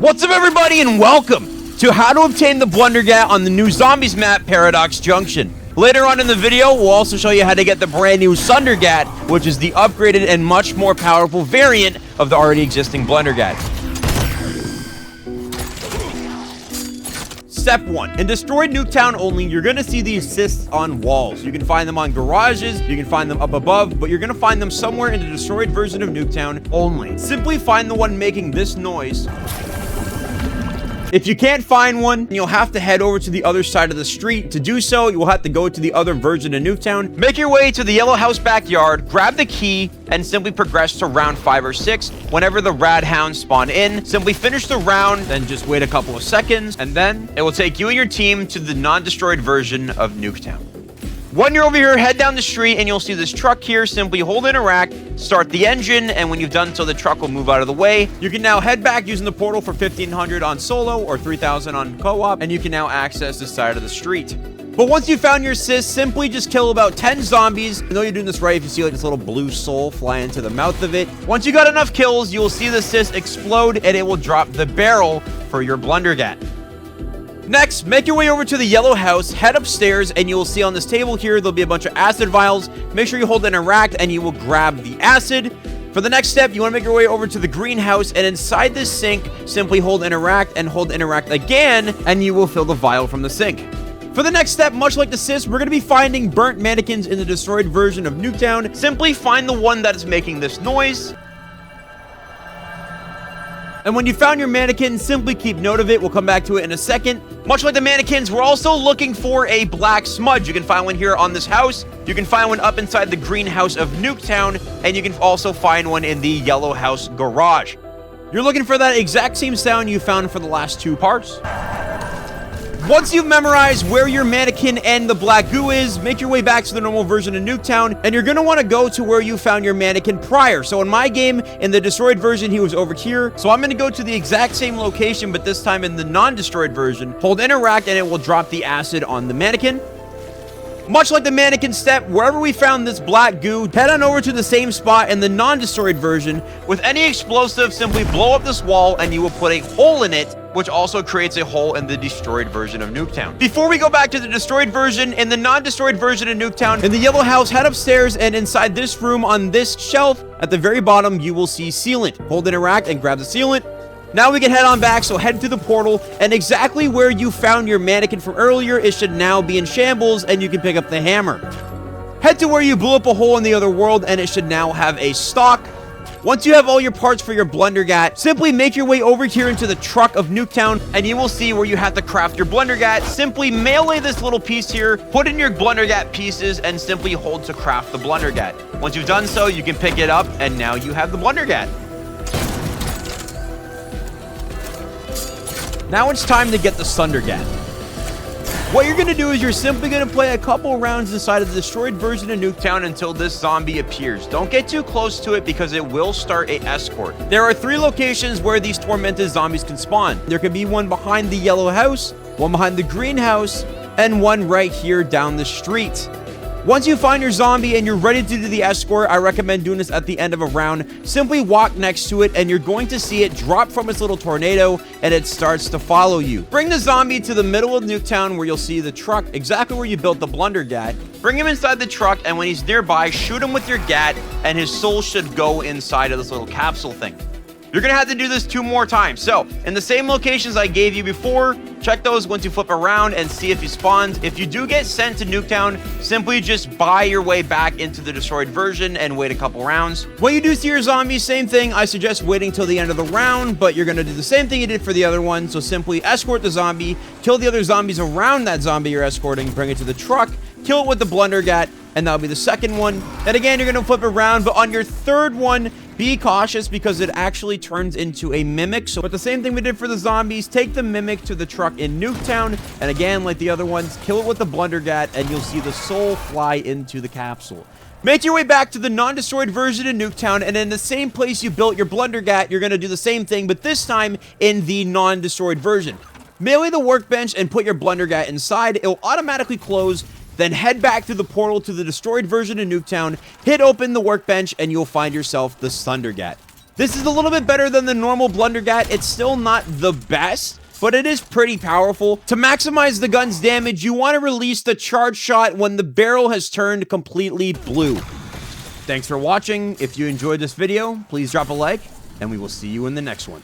What's up, everybody, and welcome to how to obtain the Blundergat on the new zombies map, PARADOX Junction. Later on in the video, we'll also show you how to get the brand new Sundergat, which is the upgraded and much more powerful variant of the already existing Blundergat. Step 1. In Destroyed Nuketown only, you're going to see the assists on walls. You can find them on garages, you can find them up above, but you're going to find them somewhere in the destroyed version of Nuketown only. Simply find the one making this noise. If you can't find one, you'll have to head over to the other side of the street. To do so, you will have to go to the other version of Nuketown, make your way to the yellow house backyard, grab the key, and simply progress to round 5 or 6. Whenever the rad hounds spawn in, simply finish the round, then just wait a couple of seconds, and then it will take you and your team to the non-destroyed version of Nuketown. When you're over here, head down the street and you'll see this truck here. Simply hold interact, start the engine, and when you've done so, the truck will move out of the way. You can now head back using the portal for 1500 on solo or 3000 on co-op, and you can now access this side of the street. But once you've found your assist, simply just kill about 10 zombies. I know you're doing this right if you see like this little blue soul fly into the mouth of it. Once you got enough kills, you will see the assist explode and it will drop the barrel for your Blundergat. Next, make your way over to the yellow house, head upstairs, and you will see on this table here, there'll be a bunch of acid vials. Make sure you hold interact and you will grab the acid. For the next step, you want to make your way over to the greenhouse, and inside this sink, simply hold interact and hold interact again, and you will fill the vial from the sink. For the next step, much like the sis, we're going to be finding burnt mannequins in the destroyed version of Nuketown. Simply find the one that is making this noise. And when you found your mannequin, simply keep note of it. We'll come back to it in a second. Much like the mannequins, we're also looking for a black smudge. You can find one here on this house. You can find one up inside the greenhouse of Nuketown. And you can also find one in the yellow house garage. You're looking for that exact same sound you found for the last 2 parts. Once you've memorized where your mannequin and the black goo is, make your way back to the normal version of Nuketown, and you're going to want to go to where you found your mannequin prior. So in my game, in the destroyed version, he was over here. So I'm going to go to the exact same location, but this time in the non-destroyed version. Hold interact, and it will drop the acid on the mannequin. Much like the mannequin step, wherever we found this black goo, head on over to the same spot in the non-destroyed version. With any explosive, simply blow up this wall, and you will put a hole in it, which also creates a hole in the destroyed version of Nuketown. Before we go back to the destroyed version, in the non-destroyed version of Nuketown, in the yellow house, head upstairs, and inside this room on this shelf, at the very bottom, you will see sealant. Hold interact and grab the sealant. Now we can head on back, so head to the portal, and exactly where you found your mannequin from earlier, it should now be in shambles, and you can pick up the hammer. Head to where you blew up a hole in the other world, and it should now have a stock. Once you have all your parts for your Blundergat, simply make your way over here into the truck of Nuketown, and you will see where you have to craft your Blundergat. Simply melee this little piece here, put in your Blundergat pieces, and simply hold to craft the Blundergat. Once you've done so, you can pick it up, and now you have the Blundergat. Now it's time to get the Sundergat. What you're going to do is you're simply going to play a couple rounds inside of the destroyed version of Nuketown until this zombie appears. Don't get too close to it because it will start an escort. There are 3 locations where these tormented zombies can spawn. There can be one behind the yellow house, one behind the greenhouse, and one right here down the street. Once you find your zombie and you're ready to do the escort, I recommend doing this at the end of a round. Simply walk next to it and you're going to see it drop from its little tornado and it starts to follow you. Bring the zombie to the middle of Nuketown where you'll see the truck, exactly where you built the Blundergat. Bring him inside the truck, and when he's nearby, shoot him with your gat and his soul should go inside of this little capsule thing. You're going to have to do this 2 more times. So, in the same locations I gave you before, check those once you flip around and see if he spawns. If you do get sent to Nuketown, simply just buy your way back into the destroyed version and wait a couple rounds. When you do see your zombies, same thing. I suggest waiting till the end of the round, but you're going to do the same thing you did for the other one. So simply escort the zombie, kill the other zombies around that zombie you're escorting, bring it to the truck, kill it with the Blundergat, and that'll be the second one. And again, you're going to flip around, but on your third one, be cautious because it actually turns into a mimic. So with the same thing we did for the zombies, take the mimic to the truck in Nuketown, and again, like the other ones, kill it with the Blundergat, and you'll see the soul fly into the capsule. Make your way back to the non-destroyed version of Nuketown, and in the same place you built your Blundergat, you're going to do the same thing, but this time in the non-destroyed version. Melee the workbench and put your Blundergat inside. It will automatically close. Then head back through the portal to the destroyed version of Nuketown, hit open the workbench, and you'll find yourself the Sundergat. This is a little bit better than the normal Blundergat. It's still not the best, but it is pretty powerful. To maximize the gun's damage, you want to release the charge shot when the barrel has turned completely blue. Thanks for watching. If you enjoyed this video, please drop a like, and we will see you in the next one.